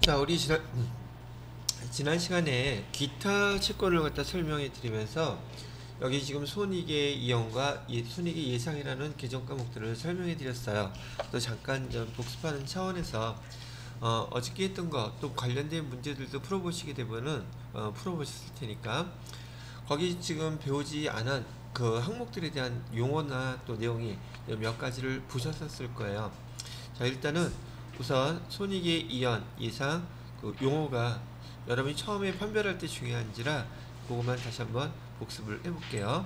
자, 우리 지난 시간에 기타 채권을 갖다 설명해 드리면서 여기 지금 손익의 이연과 손익의 예상이라는 개정 과목들을 설명해 드렸어요. 또 잠깐 좀 복습하는 차원에서 어저께 했던 거 또 관련된 문제들도 풀어보시게 되면은 풀어보셨을 테니까 거기 지금 배우지 않은 그 항목들에 대한 용어나 또 내용이 몇 가지를 보셨을 거예요. 자, 일단은 우선 손익의 이연, 예상, 그 용어가 여러분이 처음에 판별할 때 중요한지라 그것만 다시 한번 복습을 해볼게요.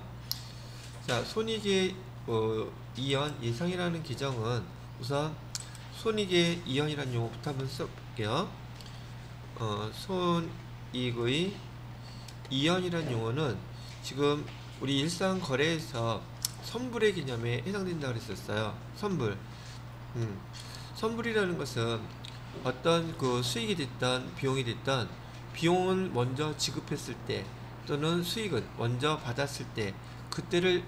자, 손익의 이연, 예상이라는 계정은 우선 손익의 이연이라는 용어부터 한번 써볼게요. 손익의 이연이라는 용어는 지금 우리 일상 거래에서 선불의 개념에 해당된다고 그랬었어요. 선불. 선불이라는 것은 어떤 그 수익이 됐던 비용이 됐던 비용을 먼저 지급했을 때 또는 수익은 먼저 받았을 때 그때를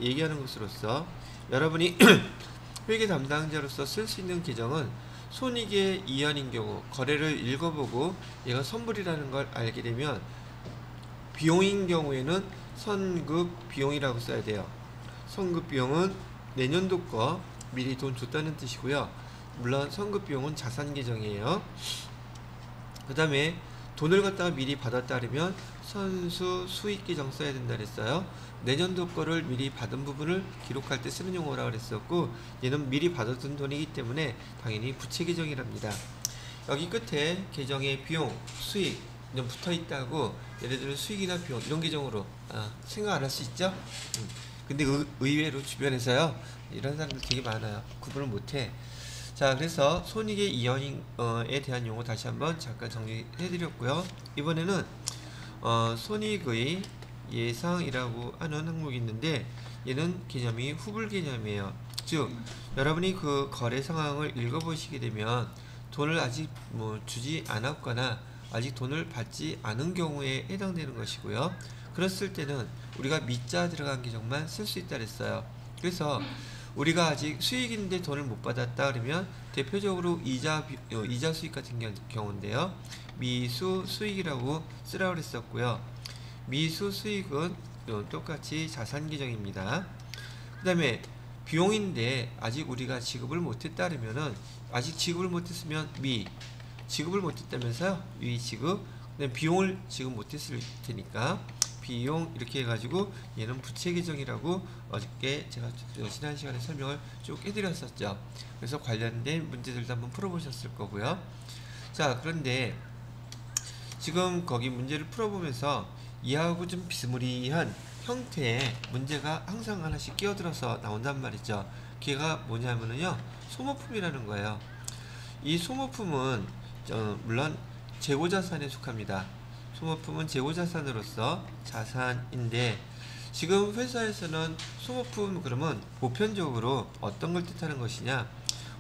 얘기하는 것으로서 여러분이 회계 담당자로서 쓸 수 있는 계정은 손익의 이연인 경우 거래를 읽어보고 얘가 선불이라는 걸 알게 되면 비용인 경우에는 선급 비용이라고 써야 돼요. 선급 비용은 내년도 거 미리 돈 줬다는 뜻이고요. 물론 선급 비용은 자산 계정이에요. 그 다음에 돈을 갖다가 미리 받았다 그러면 선수 수익 계정 써야 된다 그랬어요. 내년도 거를 미리 받은 부분을 기록할 때 쓰는 용어라고 그랬었고, 얘는 미리 받았던 돈이기 때문에 당연히 부채 계정이랍니다. 여기 끝에 계정의 비용, 수익 좀 붙어 있다고, 예를 들어 수익이나 비용 이런 계정으로 생각 안 할 수 있죠? 근데 의외로 주변에서요 이런 사람들 되게 많아요. 구분을 못해. 자, 그래서 손익의 이연에 대한 용어 다시 한번 잠깐 정리해 드렸고요. 이번에는 손익의 예상이라고 하는 항목이 있는데, 얘는 개념이 후불 개념이에요. 즉 여러분이 그 거래 상황을 읽어보시게 되면 돈을 아직 주지 않았거나 아직 돈을 받지 않은 경우에 해당되는 것이고요. 그랬을 때는 우리가 미자 들어간 계정만 쓸 수 있다 그랬어요. 그래서 우리가 아직 수익인데 돈을 못 받았다 그러면 대표적으로 이자 수익 같은 경우인데요. 미수 수익이라고 쓰라고 그랬었고요. 미수 수익은 똑같이 자산 계정입니다. 그 다음에 비용인데 아직 우리가 지급을 못했다 그러면은, 아직 지급을 못했으면 지급을 못했다면서요? 위 지급. 그다음에 비용을 지급 못했을 테니까 비용 이렇게 해가지고 얘는 부채 계정이라고 어저께 제가 지난 시간에 설명을 쭉 해드렸었죠. 그래서 관련된 문제들도 한번 풀어보셨을 거고요. 자, 그런데 지금 거기 문제를 풀어보면서 이하고 좀 비스무리한 형태의 문제가 항상 하나씩 끼어들어서 나온단 말이죠. 걔가 뭐냐면요, 소모품이라는 거예요. 이 소모품은 물론 재고자산에 속합니다. 소모품은 재고자산으로서 자산인데, 지금 회사에서는 소모품 그러면 보편적으로 어떤 걸 뜻하는 것이냐,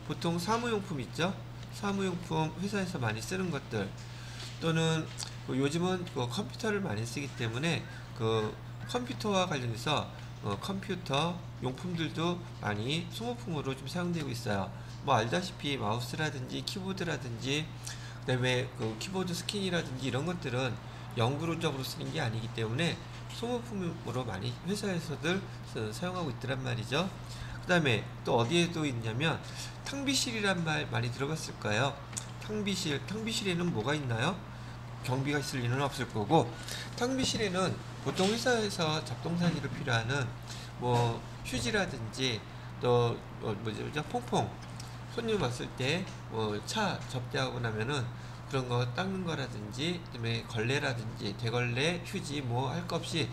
보통 사무용품 있죠? 사무용품 회사에서 많이 쓰는 것들, 또는 요즘은 컴퓨터를 많이 쓰기 때문에 그 컴퓨터와 관련해서 컴퓨터 용품들도 많이 소모품으로 좀 사용되고 있어요. 뭐 알다시피 마우스라든지 키보드라든지 그다음에 그 키보드 스킨이라든지 이런 것들은 영구적으로 쓰는 게 아니기 때문에 소모품으로 많이 회사에서들 사용하고 있더란 말이죠. 그 다음에 또 어디에도 있냐면 탕비실이란 말 많이 들어봤을 거예요. 탕비실에는 뭐가 있나요? 경비가 있을 리는 없을 거고, 탕비실에는 보통 회사에서 잡동사니로 필요하는 뭐 휴지라든지 또 뭐죠, 퐁퐁, 손님 왔을 때 뭐 차 접대하고 나면은 그런 거 닦는 거라든지, 그다음에 걸레라든지 대걸레, 휴지 뭐 할 거 없이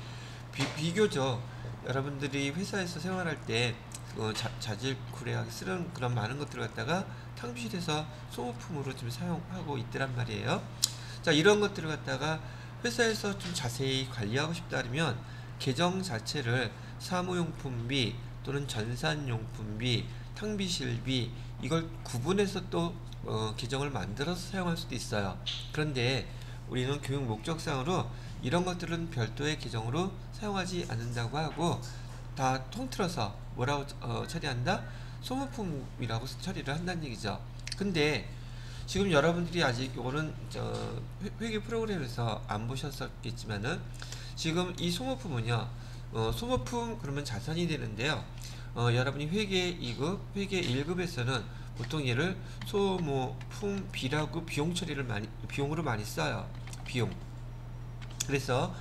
비교적 여러분들이 회사에서 생활할 때 자질구레하게 쓰는 그런 많은 것들을 갖다가 탕비실에서 소모품으로 좀 사용하고 있더란 말이에요. 자, 이런 것들을 갖다가 회사에서 좀 자세히 관리하고 싶다 하면 계정 자체를 사무용품비 또는 전산용품비, 탕비실비 이걸 구분해서 또 계정을 만들어서 사용할 수도 있어요. 그런데 우리는 교육 목적상으로 이런 것들은 별도의 계정으로 사용하지 않는다고 하고, 다 통틀어서 뭐라고 처리한다? 소모품이라고 처리를 한다는 얘기죠. 근데 지금 여러분들이 아직 요거는 회계 프로그램에서 안 보셨었겠지만은 지금 이 소모품은요, 소모품 그러면 자산이 되는데요. 여러분이 회계 2급, 회계 1급에서는 보통 얘를 소모품 B라고 비용으로 많이 써요. 비용. 그래서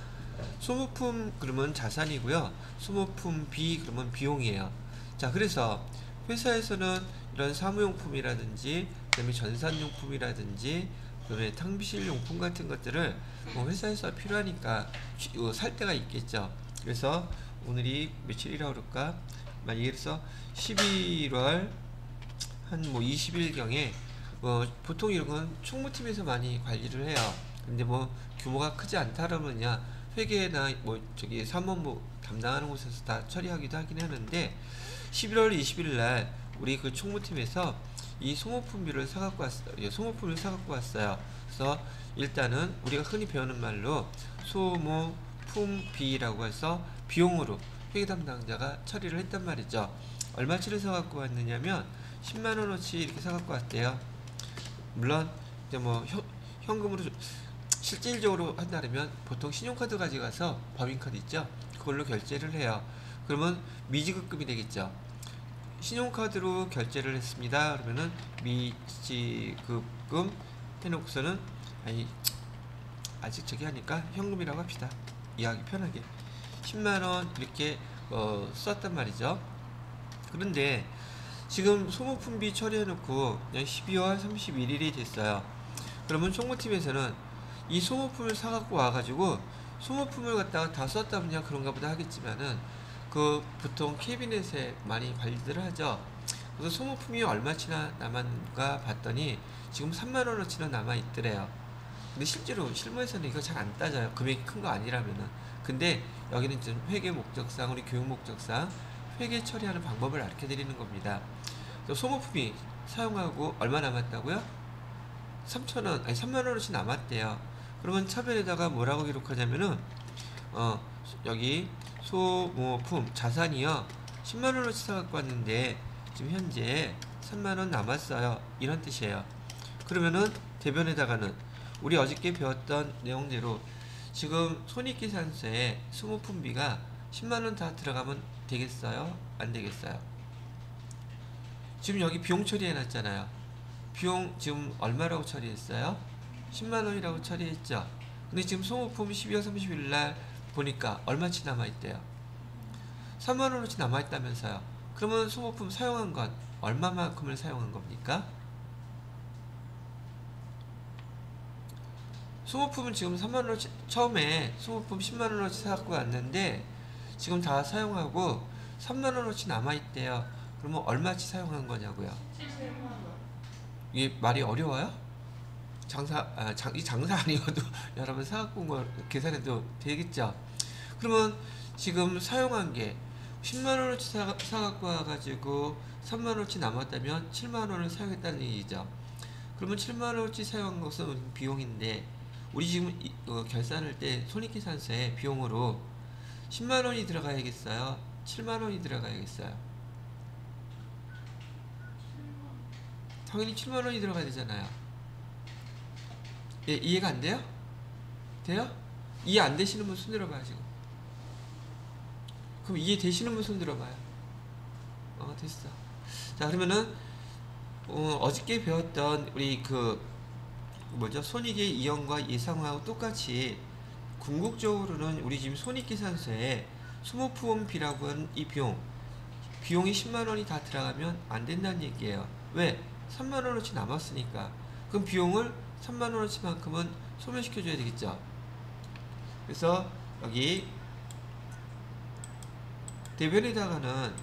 소모품 그러면 자산이고요. 소모품 B 그러면 비용이에요. 자, 그래서 회사에서는 이런 사무용품이라든지 그다음에 전산용품이라든지 그다음에 탕비실용품 같은 것들을 회사에서 필요하니까 살 때가 있겠죠. 그래서 오늘이 며칠이라고 그럴까? 예를 들어서 11월 한 20일경에 보통 이런 건 총무팀에서 많이 관리를 해요. 근데 규모가 크지 않다 그러면야 회계나 사무부 담당하는 곳에서 다 처리하기도 하긴 하는데 11월 20일 날 우리 그 총무팀에서 이 소모품비를 사갖고 왔어요. 소모품을 사갖고 왔어요. 그래서 일단은 우리가 흔히 배우는 말로 소모품비라고 해서 비용으로 회계 담당자가 처리를 했단 말이죠. 얼마치를 사갖고 왔느냐면 10만원어치 이렇게 사갖고 왔대요. 물론 이제 현금으로 실질적으로 한다면 보통 신용카드 가져가서 법인카드 있죠? 그걸로 결제를 해요. 그러면 미지급금이 되겠죠. 신용카드로 결제를 했습니다. 그러면은 미지급금 해놓고서는 아직 하니까 현금이라고 합시다. 이해하기 편하게 10만원 이렇게 썼단 말이죠. 그런데 지금 소모품비 처리해놓고 12월 31일이 됐어요. 그러면 총무팀에서는 이 소모품을 사갖고 와가지고 소모품을 갖다가 다 썼다 보냐 그런가 보다 하겠지만은 보통 캐비넷에 많이 관리들을 하죠. 그래서 소모품이 얼마치나 남았는가 봤더니 지금 3만원어치나 남아있더래요. 근데 실제로 실무에서는 이거 잘 안 따져요. 금액이 큰 거 아니라면은. 근데 여기는 좀 회계 목적상, 우리 교육 목적상 회계 처리하는 방법을 알려 드리는 겁니다. 소모품이 사용하고 얼마 남았다고요? 3만원어치 남았대요. 그러면 차변에다가 뭐라고 기록하냐면은 여기 소모품 자산이요 10만원어치 사갖고 왔는데 지금 현재 3만원 남았어요, 이런 뜻이에요. 그러면은 대변에다가는 우리 어저께 배웠던 내용대로 지금 손익계산서에 소모품비가 10만원 다 들어가면 되겠어요? 안 되겠어요? 지금 여기 비용 처리해놨잖아요. 비용 지금 얼마라고 처리했어요? 10만원이라고 처리했죠. 근데 지금 소모품 12월 30일 날 보니까 얼마치 남아있대요? 3만원어치 남아있다면서요. 그러면 소모품 사용한 건 얼마만큼을 사용한 겁니까? 소모품은 지금 3만원어치, 처음에 소모품 10만원어치 사갖고 왔는데 지금 다 사용하고 3만원어치 남아있대요. 그러면 얼마치 사용한 거냐고요? 이게 말이 어려워요? 이 장사 아니어도 여러분 사갖고 온 거 계산해도 되겠죠? 그러면 지금 사용한 게 10만원어치 사갖고 와가지고 3만원어치 남았다면 7만원을 사용했다는 얘기죠. 그러면 7만원어치 사용한 것은 비용인데 우리 지금 결산할 때 손익계산서에 비용으로 10만원이 들어가야겠어요? 7만원이 들어가야겠어요? 당연히 7만원이 들어가야 되잖아요. 예, 이해가 안 돼요? 돼요? 이해 안 되시는 분 손 들어봐요, 지금. 그럼 이해 되시는 분 손 들어봐요. 됐어. 자, 그러면은, 어저께 배웠던 우리 손익의 이형과 예상하고 똑같이 궁극적으로는 우리 지금 손익계산서에 소모품비라고 하는 이 비용이 10만원이 다 들어가면 안 된다는 얘기예요. 왜? 3만원어치 남았으니까. 그럼 비용을 3만원어치만큼은 소멸시켜줘야 되겠죠. 그래서 여기 대변에다가는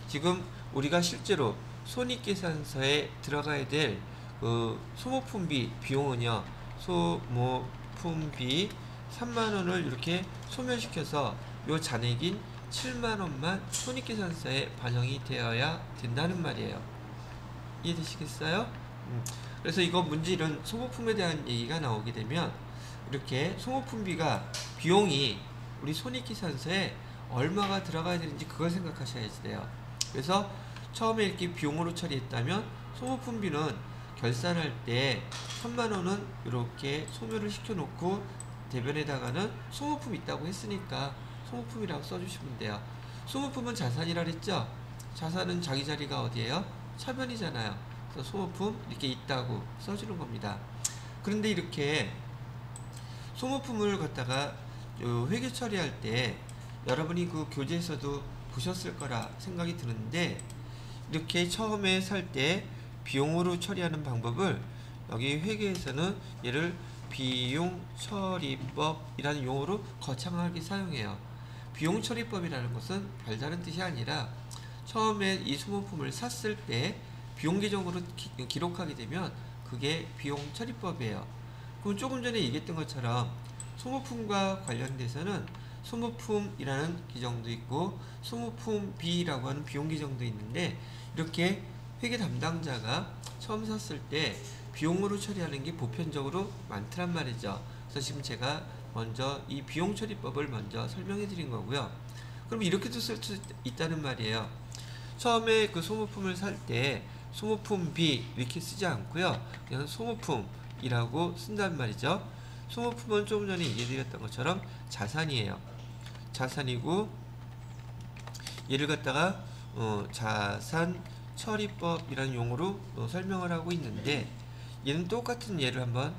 지금 우리가 실제로 손익계산서에 들어가야 될 소모품비 비용은요, 소모품비 3만원을 이렇게 소멸시켜서 요 잔액인 7만원만 손익계산서에 반영이 되어야 된다는 말이에요. 이해되시겠어요? 그래서 이거 문제 이런 소모품에 대한 얘기가 나오게 되면 이렇게 소모품비가 비용이 우리 손익계산서에 얼마가 들어가야 되는지 그걸 생각하셔야 돼요. 그래서 처음에 이렇게 비용으로 처리했다면 소모품비는 결산할 때 3만원은 이렇게 소멸을 시켜놓고 대변에다가는 소모품 있다고 했으니까 소모품이라고 써주시면 돼요. 소모품은 자산이라 그랬죠? 자산은 자기 자리가 어디예요? 차변이잖아요. 그래서 소모품 이렇게 있다고 써주는 겁니다. 그런데 이렇게 소모품을 갖다가 회계 처리할 때 여러분이 그 교재에서도 보셨을 거라 생각이 드는데, 이렇게 처음에 살 때 비용으로 처리하는 방법을 여기 회계에서는 얘를 비용처리법이라는 용어로 거창하게 사용해요. 비용처리법이라는 것은 별다른 뜻이 아니라 처음에 이 소모품을 샀을 때 비용 계정으로 기록하게 되면 그게 비용처리법이에요. 그럼 조금 전에 얘기했던 것처럼 소모품과 관련돼서는 소모품이라는 기정도 있고 소모품 B라고 하는 비용 기정도 있는데, 이렇게 회계 담당자가 처음 샀을 때 비용으로 처리하는 게 보편적으로 많더란 말이죠. 그래서 지금 제가 먼저 이 비용 처리법을 먼저 설명해 드린 거고요. 그럼 이렇게도 쓸 수 있다는 말이에요. 처음에 그 소모품을 살 때 소모품 B 이렇게 쓰지 않고요, 그냥 소모품이라고 쓴단 말이죠. 소모품은 조금 전에 얘기해 드렸던 것처럼 자산이에요. 자산이고 얘를 갖다가 자산처리법이라는 용어로 설명을 하고 있는데, 얘는 똑같은 예를 한번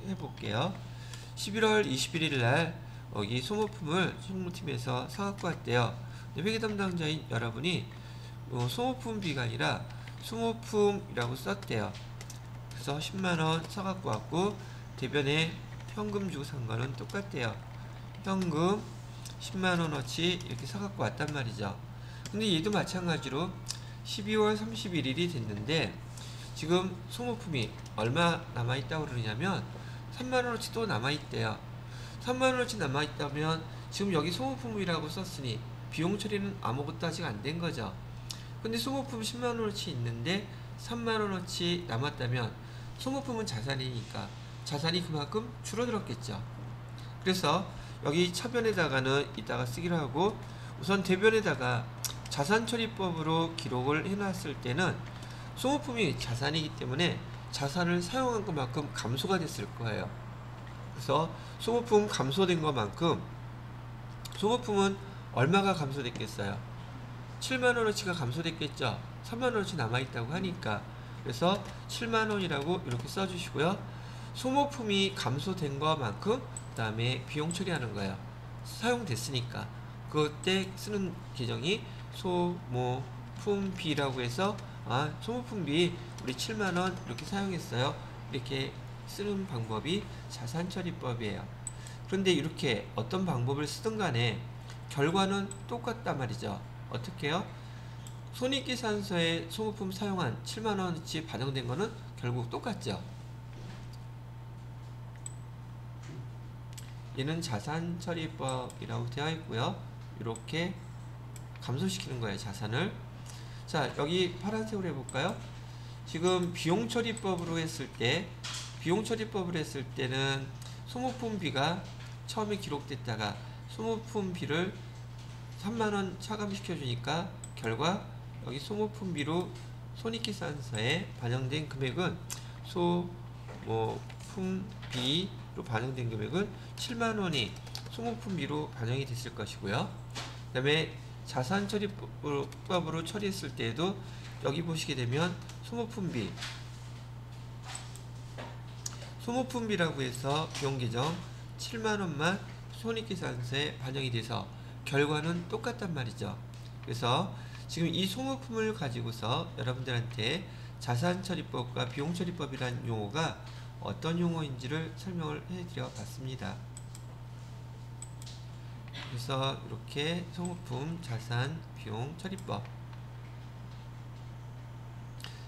해볼게요. 11월 21일 날 여기 소모품을 총무팀에서 사갖고 왔대요. 회계 담당자인 여러분이 소모품 B가 아니라 소모품이라고 썼대요. 그래서 10만원 사갖고 왔고 대변에 현금 주고 산 거는 똑같대요. 현금 10만원어치 이렇게 사갖고 왔단 말이죠. 근데 얘도 마찬가지로 12월 31일이 됐는데 지금 소모품이 얼마 남아있다고 그러냐면 3만원어치 또 남아있대요. 3만원어치 남아있다면 지금 여기 소모품이라고 썼으니 비용 처리는 아무것도 아직 안 된 거죠. 근데 소모품 10만원어치 있는데 3만원어치 남았다면 소모품은 자산이니까 자산이 그만큼 줄어들었겠죠. 그래서 여기 차변에다가는 이따가 쓰기로 하고, 우선 대변에다가 자산처리법으로 기록을 해놨을 때는 소모품이 자산이기 때문에 자산을 사용한 것만큼 감소가 됐을 거예요. 그래서 소모품 감소된 것만큼 소모품은 얼마가 감소됐겠어요? 7만원어치가 감소됐겠죠. 3만원어치 남아있다고 하니까. 그래서 7만원이라고 이렇게 써주시고요. 소모품이 감소된 것만큼 그 다음에 비용 처리하는 거예요. 사용됐으니까 그때 쓰는 계정이 소모품 B라고 해서 소모품 B 우리 7만원 이렇게 사용했어요. 이렇게 쓰는 방법이 자산처리법이에요. 그런데 이렇게 어떤 방법을 쓰든 간에 결과는 똑같단 말이죠. 어떻게 해요? 손익계산서에 소모품 사용한 7만원어치 반영된 거는 결국 똑같죠. 얘는 자산처리법이라고 되어 있고요. 이렇게 감소시키는 거예요, 자산을. 자, 여기 파란색으로 해볼까요? 지금 비용처리법으로 했을 때는 소모품 B가 처음에 기록됐다가 소모품 B를 3만원 차감시켜 주니까 결과 여기 소모품 B로 손익계산서에 반영된 금액은 소모품 B로 반영된 금액은 7만원이 소모품 B로 반영이 됐을 것이고요. 그 다음에 자산처리법으로 처리했을 때에도 여기 보시게 되면 소모품 B라고 해서 비용계정 7만원만 손익계산서에 반영이 돼서 결과는 똑같단 말이죠. 그래서 지금 이 소모품을 가지고서 여러분들한테 자산처리법과 비용처리법이라는 용어가 어떤 용어인지를 설명을 해드려 봤습니다. 그래서 이렇게 소모품, 자산, 비용, 처리법.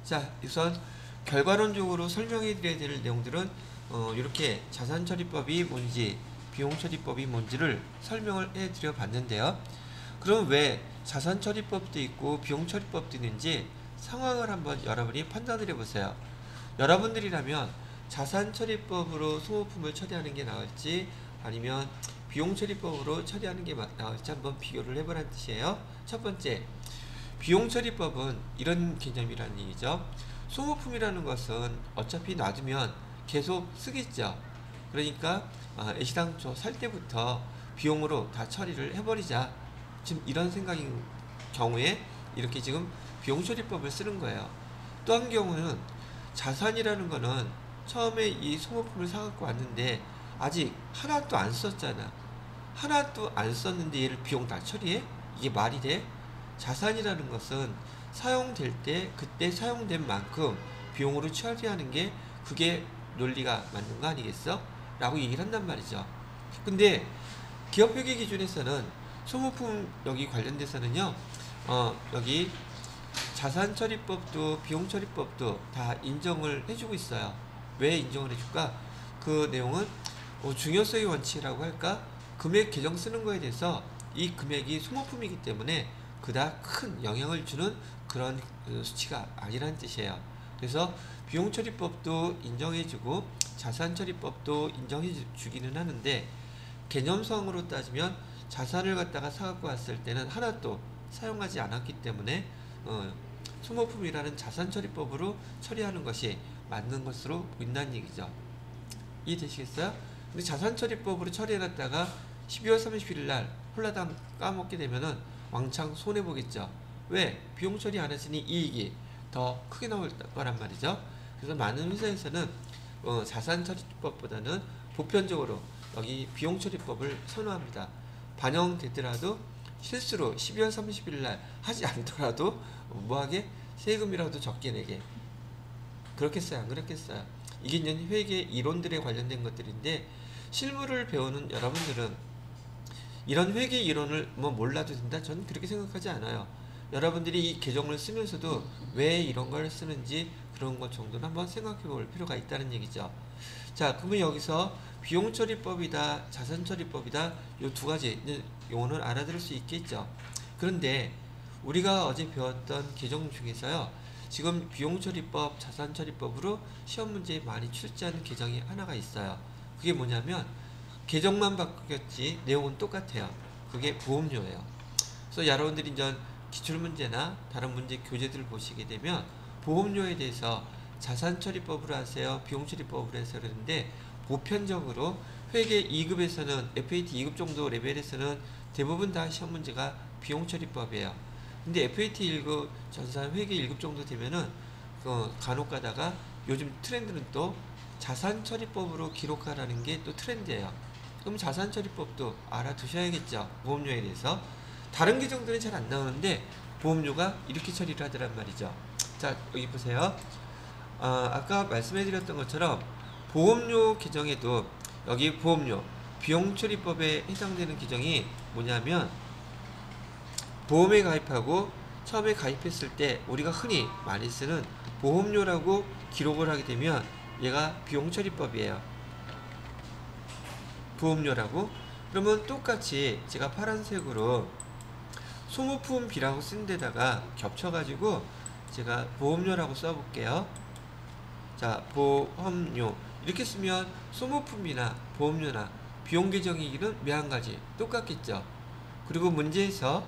자, 우선 결과론적으로 설명해 드려야 될 내용들은 이렇게 자산처리법이 뭔지 비용처리법이 뭔지를 설명을 해 드려 봤는데요. 그럼 왜 자산처리법도 있고 비용처리법도 있는지 상황을 한번 여러분이 판단을 해 보세요. 여러분들이라면 자산처리법으로 소모품을 처리하는 게 나을지 아니면 비용처리법으로 처리하는 게 나을지 한번 비교를 해보라는 뜻이에요. 첫 번째, 비용처리법은 이런 개념이라는 얘기죠. 소모품이라는 것은 어차피 놔두면 계속 쓰겠죠. 그러니까 애시당초 살 때부터 비용으로 다 처리를 해버리자. 지금 이런 생각인 경우에 이렇게 지금 비용처리법을 쓰는 거예요. 또 한 경우는 자산이라는 거는 처음에 이 소모품을 사갖고 왔는데 아직 하나도 안 썼잖아. 하나도 안 썼는데 얘를 비용 다 처리해? 이게 말이 돼? 자산이라는 것은 사용될 때 그때 사용된 만큼 비용으로 처리하는 게 그게 논리가 맞는 거 아니겠어? 라고 얘기를 한단 말이죠. 근데 기업회계 기준에서는 소모품 여기 관련돼서는요, 여기 자산처리법도 비용처리법도 다 인정을 해주고 있어요. 왜 인정을 해줄까? 그 내용은 중요성의 원칙이라고 할까? 금액 계정 쓰는 거에 대해서 이 금액이 소모품이기 때문에 그닥 큰 영향을 주는 그런 수치가 아니라는 뜻이에요. 그래서 비용처리법도 인정해주고 자산처리법도 인정해주기는 하는데 개념성으로 따지면 자산을 갖다가 사갖고 왔을 때는 하나도 사용하지 않았기 때문에 소모품이라는 자산처리법으로 처리하는 것이 맞는 것으로 보인다는 얘기죠. 이해되시겠어요? 근데 자산처리법으로 처리해놨다가 12월 31일 날 홀라당 까먹게 되면은 왕창 손해보겠죠. 왜? 비용 처리 안 했으니 이익이 더 크게 나올 거란 말이죠. 그래서 많은 회사에서는 자산처리법보다는 보편적으로 여기 비용처리법을 선호합니다. 반영되더라도 실수로 12월 30일 날 하지 않더라도 뭐하게? 세금이라도 적게 내게. 그렇겠어요? 안 그렇겠어요? 이게 이제 회계 이론들에 관련된 것들인데 실무를 배우는 여러분들은 이런 회계 이론을 뭐 몰라도 된다? 저는 그렇게 생각하지 않아요. 여러분들이 이 계정을 쓰면서도 왜 이런 걸 쓰는지 그런 것 정도는 한번 생각해 볼 필요가 있다는 얘기죠. 자, 그러면 여기서 비용처리법이다, 자산처리법이다, 요 두 가지 용어는 알아들을 수 있겠죠. 그런데 우리가 어제 배웠던 계정 중에서요, 지금 비용처리법, 자산처리법으로 시험 문제에 많이 출제하는 계정이 하나가 있어요. 그게 뭐냐면 계정만 바뀌었지 내용은 똑같아요. 그게 보험료예요. 그래서 여러분들이 이제 기출문제나 다른 문제 교재들을 보시게 되면 보험료에 대해서 자산처리법으로 하세요, 비용처리법으로 해서 그러는데 보편적으로 회계 2급에서는 FAT 2급 정도 레벨에서는 대부분 다 시험 문제가 비용처리법이에요. 근데 FAT 1급 전산 회계 1급 정도 되면은 간혹 가다가 요즘 트렌드는 또 자산처리법으로 기록하라는 게 또 트렌드예요. 그럼 자산처리법도 알아두셔야겠죠. 보험료에 대해서. 다른 계정들은 잘 안 나오는데 보험료가 이렇게 처리를 하더란 말이죠. 자, 여기 보세요. 아까 말씀해드렸던 것처럼 보험료 계정에도 여기 보험료, 비용처리법에 해당되는 계정이 뭐냐면 보험에 가입하고 처음에 가입했을 때 우리가 흔히 많이 쓰는 보험료라고 기록을 하게 되면 얘가 비용처리법이에요. 보험료라고. 그러면 똑같이 제가 파란색으로 소모품비라고 쓴 데다가 겹쳐가지고 제가 보험료라고 써볼게요. 자, 보험료 이렇게 쓰면 소모품이나 보험료나 비용 계정이익은 매한가지 똑같겠죠. 그리고 문제에서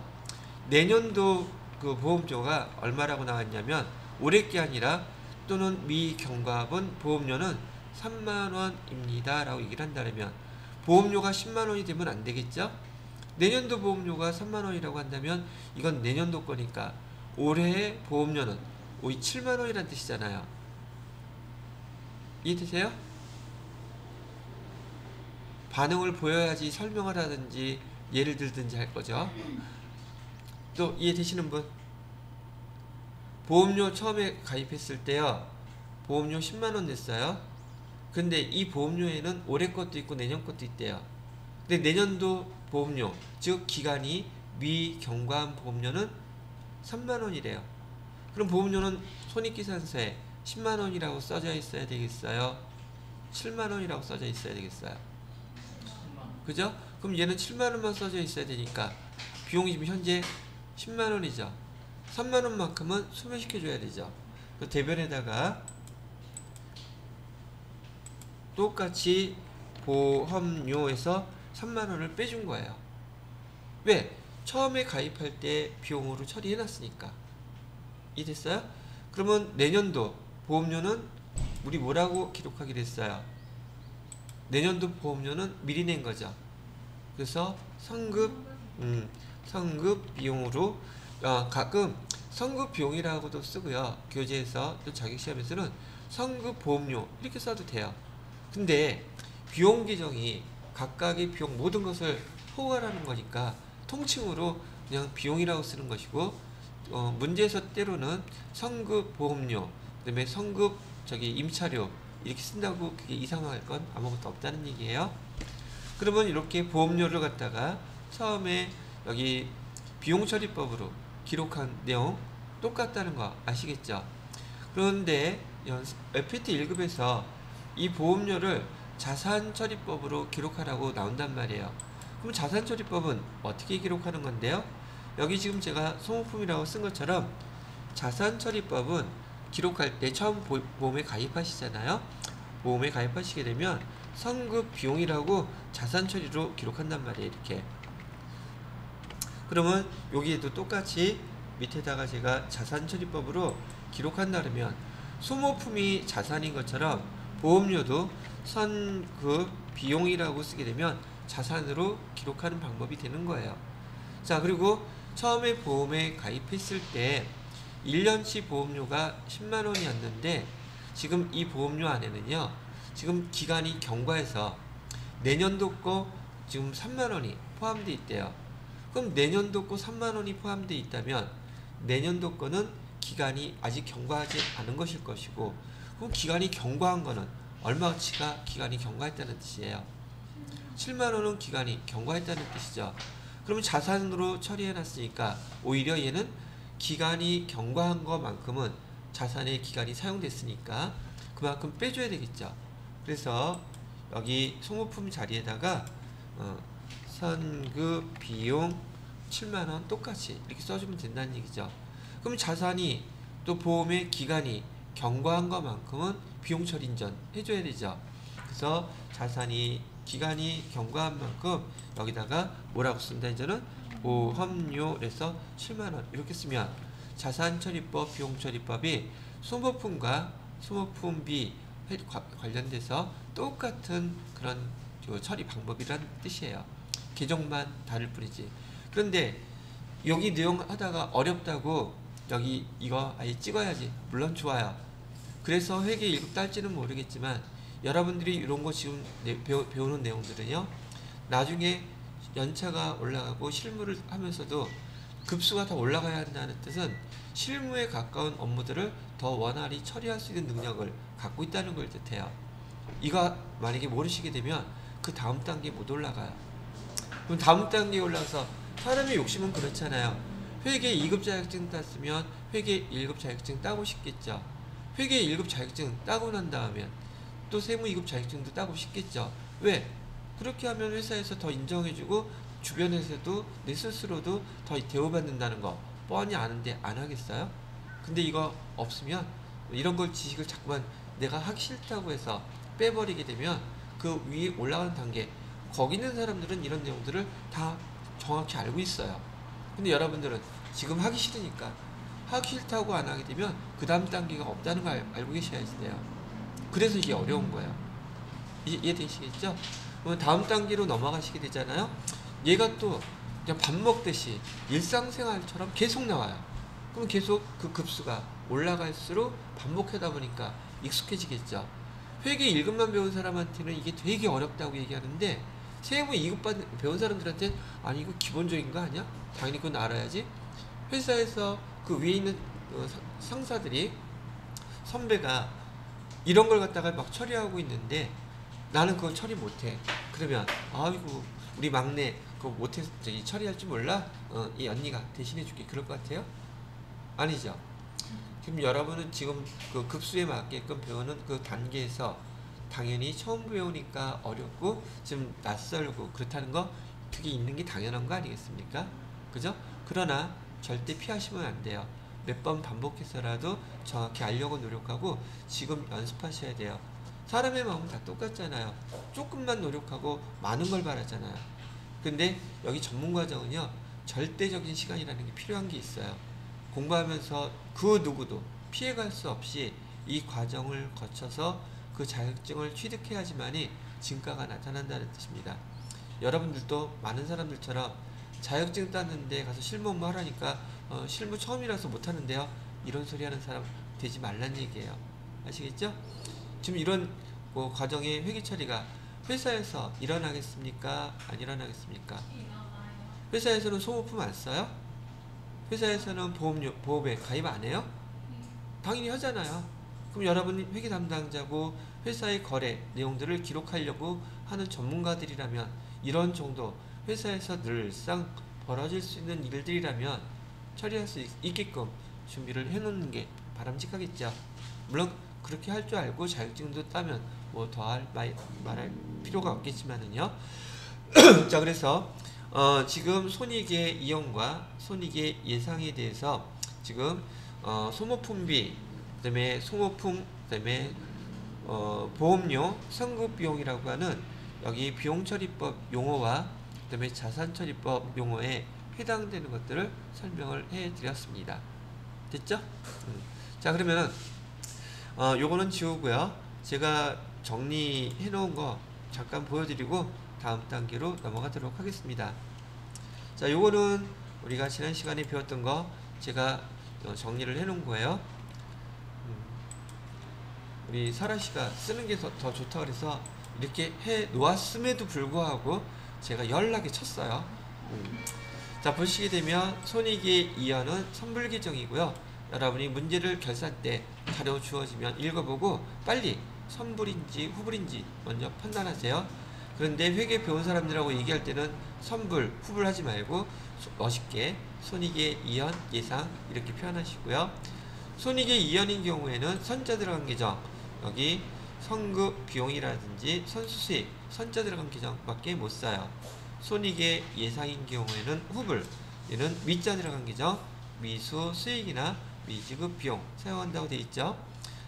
내년도 그 보험료가 얼마라고 나왔냐면 올해 게 아니라 또는 미경과분 보험료는 3만원입니다 라고 얘기를 한다면 보험료가 10만원이 되면 안 되겠죠? 내년도 보험료가 3만원이라고 한다면 이건 내년도 거니까 올해의 보험료는 7만원이라는 뜻이잖아요. 이해되세요? 반응을 보여야지 설명을 하든지 예를 들든지 할 거죠. 또 이해되시는 분? 보험료 처음에 가입했을 때요, 보험료 10만원 냈어요. 근데 이 보험료에는 올해 것도 있고 내년 것도 있대요. 근데 내년도 보험료, 즉 기간이 미경과한 보험료는 3만원이래요. 그럼 보험료는 손익계산서에 10만원이라고 써져 있어야 되겠어요? 7만원이라고 써져 있어야 되겠어요? 그죠? 그럼 얘는 7만원만 써져 있어야 되니까 비용이 지금 현재 10만원이죠. 3만원만큼은 소멸시켜줘야 되죠. 그 대변에다가 똑같이 보험료에서 3만원을 빼준 거예요. 왜? 처음에 가입할 때 비용으로 처리해놨으니까. 이해됐어요? 그러면 내년도 보험료는 우리 뭐라고 기록하기로 했어요? 내년도 보험료는 미리 낸 거죠. 그래서 성급 비용으로 가끔 성급 비용이라고도 쓰고요. 교재에서 또 자격시험에서는 성급 보험료 이렇게 써도 돼요. 근데 비용 규정이 각각의 비용 모든 것을 포괄하는 거니까 통칭으로 그냥 비용이라고 쓰는 것이고 문제에서 때로는 성급 보험료 그다음에 성급 임차료 이렇게 쓴다고 그게 이상할 건 아무것도 없다는 얘기예요. 그러면 이렇게 보험료를 갖다가 처음에 여기 비용처리법으로 기록한 내용 똑같다는 거 아시겠죠? 그런데 FPT 1급에서 이 보험료를 자산처리법으로 기록하라고 나온단 말이에요. 그럼 자산처리법은 어떻게 기록하는 건데요? 여기 지금 제가 소모품이라고 쓴 것처럼 자산처리법은 기록할 때 처음 보험에 가입하시잖아요. 보험에 가입하시게 되면 성급 비용이라고 자산처리로 기록한단 말이에요. 이렇게. 그러면 여기에도 똑같이 밑에다가 제가 자산처리법으로 기록한다 그러면 소모품이 자산인 것처럼 보험료도 선급 비용이라고 쓰게 되면 자산으로 기록하는 방법이 되는 거예요. 자, 그리고 처음에 보험에 가입했을 때 1년치 보험료가 10만 원이었는데 지금 이 보험료 안에는요. 지금 기간이 경과해서 내년도 거 지금 3만 원이 포함되어 있대요. 그럼 내년도 거 3만 원이 포함되어 있다면 내년도 거는 기간이 아직 경과하지 않은 것일 것이고 그럼 기간이 경과한 거는 얼마치가 기간이 경과했다는 뜻이에요. 7만 원은 기간이 경과했다는 뜻이죠. 그러면 자산으로 처리해 놨으니까 오히려 얘는 기간이 경과한 것만큼은 자산의 기간이 사용됐으니까 그만큼 빼줘야 되겠죠. 그래서 여기 소모품 자리에다가 선급 비용 7만 원 똑같이 이렇게 써주면 된다는 얘기죠. 그럼 자산이 또 보험의 기간이 경과한 것만큼은 비용 처리 인전 해줘야 되죠. 그래서 자산이 기간이 경과한 만큼 여기다가 뭐라고 쓴다 이제는 보험료에서 7만 원 이렇게 쓰면 자산처리법, 비용처리법이 소모품과 소모품비 관련돼서 똑같은 그런 처리 방법이란 뜻이에요. 개정만 다를 뿐이지. 그런데 여기 내용 하다가 어렵다고 여기 이거 아예 찍어야지. 물론 좋아요. 그래서 회계 1급 딸지는 모르겠지만 여러분들이 이런 거 지금 배우는 내용들은요. 나중에 연차가 올라가고 실무를 하면서도 급수가 더 올라가야 한다는 뜻은 실무에 가까운 업무들을 더 원활히 처리할 수 있는 능력을 갖고 있다는 걸 뜻해요. 이거 만약에 모르시게 되면 그 다음 단계 못 올라가요. 그럼 다음 단계에 올라가서 사람의 욕심은 그렇잖아요. 회계 2급 자격증 땄으면 회계 1급 자격증 따고 싶겠죠. 회계 1급 자격증 따고 난 다음에 또 세무 2급 자격증도 따고 싶겠죠. 왜? 그렇게 하면 회사에서 더 인정해주고 주변에서도 내 스스로도 더 대우받는다는 거 뻔히 아는데 안 하겠어요? 근데 이거 없으면 이런 걸 지식을 자꾸만 내가 하기 싫다고 해서 빼버리게 되면 그 위에 올라가는 단계 거기 있는 사람들은 이런 내용들을 다 정확히 알고 있어요. 근데 여러분들은 지금 하기 싫으니까 하기 싫다고 안 하게 되면 그 다음 단계가 없다는 걸 알고 계셔야지 돼요. 그래서 이게 어려운 거예요. 이해되시겠죠? 그러면 다음 단계로 넘어가시게 되잖아요. 얘가 또 그냥 밥 먹듯이 일상생활처럼 계속 나와요. 그럼 계속 그 급수가 올라갈수록 반복하다 보니까 익숙해지겠죠. 회계 1급만 배운 사람한테는 이게 되게 어렵다고 얘기하는데 세무 2급 배운 사람들한테 아니 이거 기본적인 거 아니야? 당연히 그건 알아야지. 회사에서 그 위에 있는 상사들이 선배가 이런 걸 갖다가 막 처리하고 있는데 나는 그걸 처리 못해. 그러면 아이고 우리 막내 그거 못해 저기 처리할 줄 몰라? 이 언니가 대신해 줄게. 그럴 것 같아요? 아니죠. 그럼 여러분은 지금 그 급수에 맞게끔 배우는 그 단계에서 당연히 처음 배우니까 어렵고 좀 낯설고 그렇다는 거 그게 있는 게 당연한 거 아니겠습니까? 그죠? 그러나 절대 피하시면 안 돼요. 몇 번 반복해서라도 정확히 알려고 노력하고 지금 연습하셔야 돼요. 사람의 마음은 다 똑같잖아요. 조금만 노력하고 많은 걸 바라잖아요. 근데 여기 전문과정은요. 절대적인 시간이라는 게 필요한 게 있어요. 공부하면서 그 누구도 피해갈 수 없이 이 과정을 거쳐서 그 자격증을 취득해야지만이 진가가 나타난다는 뜻입니다. 여러분들도 많은 사람들처럼 자격증 땄는데 가서 실무 업무 하라니까 실무 처음이라서 못하는데요, 이런 소리 하는 사람 되지 말란 얘기예요. 아시겠죠? 지금 이런 과정의 회계 처리가 회사에서 일어나겠습니까? 안 일어나겠습니까? 회사에서는 소모품 안 써요? 회사에서는 보험에 가입 안 해요? 당연히 하잖아요. 그럼 여러분이 회계 담당자고 회사의 거래 내용들을 기록하려고 하는 전문가들이라면, 이런 정도 회사에서 늘상 벌어질 수 있는 일들이라면 처리할 수 있게끔 준비를 해놓는 게 바람직하겠죠. 물론 그렇게 할 줄 알고 자격증도 따면 뭐 더할 말할 필요가 없겠지만은요. 자, 그래서 지금 손익의 이용과 손익의 예상에 대해서 지금 소모품비, 그다음에 소모품, 그다음에 보험료, 선급비용이라고 하는 여기 비용처리법 용어와 그다음에 자산처리법 용어에 해당되는 것들을 설명을 해드렸습니다. 됐죠? 자, 그러면은 요거는 지우고요. 제가 정리해 놓은 거 잠깐 보여드리고 다음 단계로 넘어가도록 하겠습니다. 자, 요거는 우리가 지난 시간에 배웠던 거 제가 정리를 해 놓은 거예요. 우리 사라씨가 쓰는 게 더 좋다 그래서 이렇게 해 놓았음에도 불구하고 제가 열나게 쳤어요. 자, 보시게 되면 손익의 이연은 선불규정이고요. 여러분이 문제를 결산 때 자료 주어지면 읽어보고 빨리 선불인지 후불인지 먼저 판단하세요. 그런데 회계 배운 사람들하고 얘기할 때는 선불, 후불 하지 말고 멋있게 손익의 이연, 예상 이렇게 표현하시고요. 손익의 이연인 경우에는 선자 들어간 계정, 여기 선급 비용이라든지 선수수익, 선자 들어간 계정밖에 못 써요. 손익의 예상인 경우에는 후불, 얘는 미자 들어간 계정, 미수 수익이나 미지급 비용 사용한다고 되어 있죠.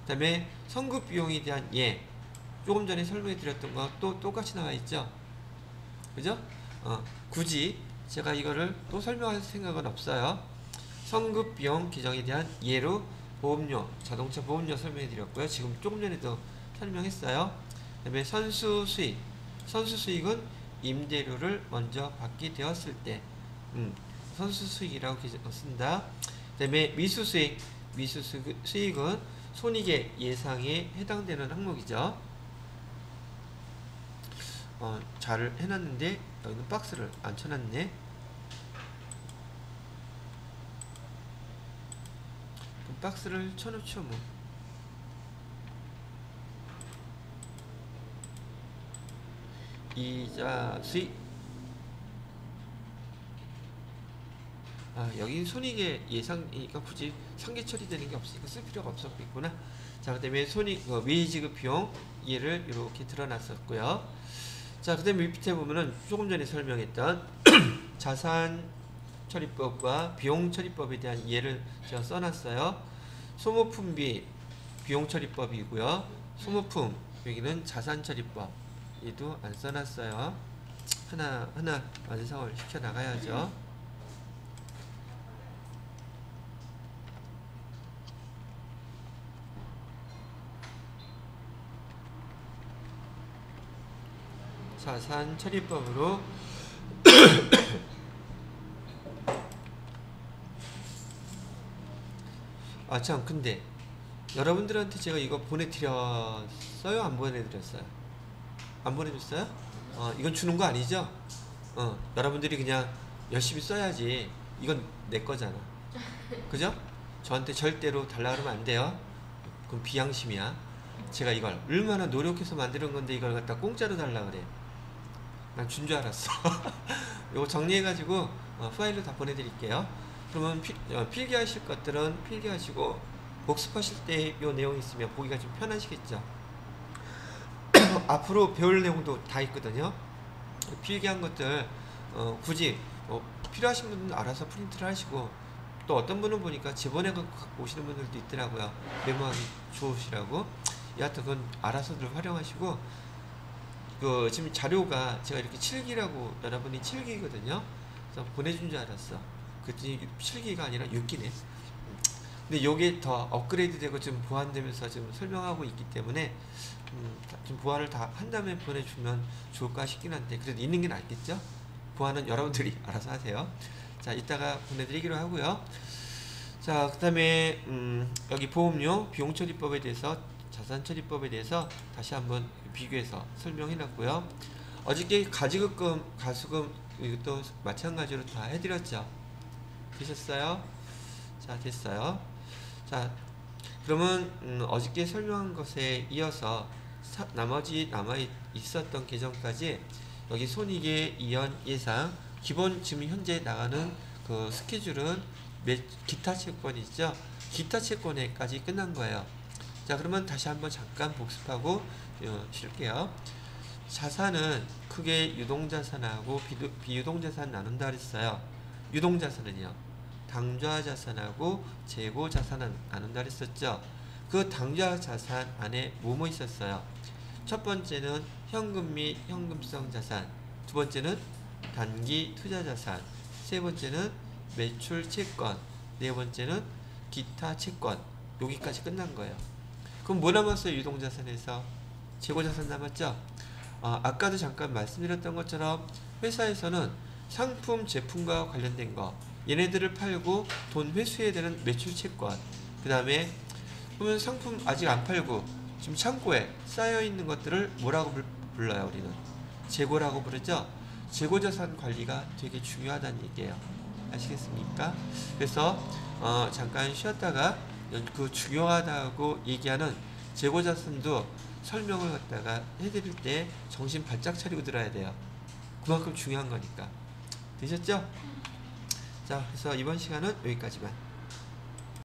그 다음에 선급 비용에 대한 예, 조금 전에 설명해 드렸던 거 또 똑같이 나와 있죠. 그죠? 굳이 제가 이거를 또 설명할 생각은 없어요. 선급 비용 규정에 대한 예로 보험료, 자동차 보험료 설명해 드렸고요. 지금 조금 전에도 설명했어요. 그 다음에 선수 수익, 선수 수익은 임대료를 먼저 받게 되었을 때 선수 수익이라고 쓴다. 그 다음에 미수 수익, 미수 수익은 손익의 예상에 해당되는 항목이죠. 잘 해놨는데 여기는 박스를 안 쳐놨네. 박스를 쳐놓죠 뭐. 이자 수익. 여기 손익의 예상이니까 굳이 상계 처리되는 게 없으니까 쓸 필요가 없었겠구나. 자, 그 다음에 손익 미지급 비용 얘를 이렇게 드러났었고요. 자, 그 다음에 밑에 보면은 조금 전에 설명했던 자산 처리법과 비용 처리법에 대한 예를 제가 써놨어요. 소모품비 비용 처리법이고요. 소모품 여기는 자산 처리법, 얘도 안 써놨어요. 하나 완성을 시켜 나가야죠. 자산 처리법으로 참, 근데 여러분들한테 제가 이거 보내드렸어요? 안 보내드렸어요? 안 보내줬어요? 이건 주는 거 아니죠? 여러분들이 그냥 열심히 써야지. 이건 내 거잖아. 그죠? 저한테 절대로 달라 그러면 안 돼요. 그럼 비양심이야. 제가 이걸 얼마나 노력해서 만드는 건데 이걸 갖다 공짜로 달라 그래. 난 준 줄 알았어. 이거 정리해가지고 파일로 다 보내드릴게요. 그러면 필기하실 것들은 필기하시고 복습하실 때 이 내용이 있으면 보기가 좀 편하시겠죠. 앞으로 배울 내용도 다 있거든요. 필기한 것들 굳이 필요하신 분은 알아서 프린트를 하시고, 또 어떤 분은 보니까 집어내 갖고 오시는 분들도 있더라고요. 메모하기 좋으시라고. 여하튼 그건 알아서들 활용하시고, 지금 자료가 제가 이렇게 7기라고 여러분이 7기거든요. 그래서 보내준 줄 알았어. 그랬더니 7기가 아니라 6기네. 근데 요게 더 업그레이드되고 좀 보완되면서 지금 설명하고 있기 때문에 좀 보완을 다 한 다음에 보내주면 좋을까 싶긴 한데 그래도 있는 게 낫겠죠? 보완은 여러분들이 알아서 하세요. 자, 이따가 보내드리기로 하고요. 자, 그 다음에 여기 보험료 비용처리법에 대해서 자산처리법에 대해서 다시 한번 비교해서 설명해놨고요. 어저께 가지급금, 가수금 이것도 마찬가지로 다 해드렸죠. 되셨어요? 자, 됐어요. 자, 그러면 어저께 설명한 것에 이어서 나머지 남아 있었던 계정까지 여기 손익의 이연 예상 기본 지금 현재 나가는 그 스케줄은 기타 채권이죠. 기타 채권에까지 끝난 거예요. 자, 그러면 다시 한번 잠깐 복습하고 쉴게요. 자산은 크게 유동자산하고 비유동자산 나눈다 그랬어요. 유동자산은요, 당좌자산하고 재고자산은 나눈다 그랬었죠. 그 당좌자산 안에 뭐뭐 있었어요? 첫 번째는 현금 및 현금성 자산, 두 번째는 단기 투자자산, 세 번째는 매출 채권, 네 번째는 기타 채권. 여기까지 끝난 거예요. 그럼 뭐 남았어요? 유동자산에서 재고자산 남았죠? 아까도 잠깐 말씀드렸던 것처럼 회사에서는 상품, 제품과 관련된 거, 얘네들을 팔고 돈 회수해야 되는 매출 채권, 그 다음에 그러면 상품 아직 안 팔고 지금 창고에 쌓여있는 것들을 뭐라고 불러요? 우리는 재고라고 부르죠? 재고자산 관리가 되게 중요하다는 얘기예요. 아시겠습니까? 그래서 잠깐 쉬었다가 그 중요하다고 얘기하는 재고자산도 설명을 갖다가 해드릴 때 정신 바짝 차리고 들어야 돼요. 그만큼 중요한 거니까. 되셨죠? 자, 그래서 이번 시간은 여기까지만.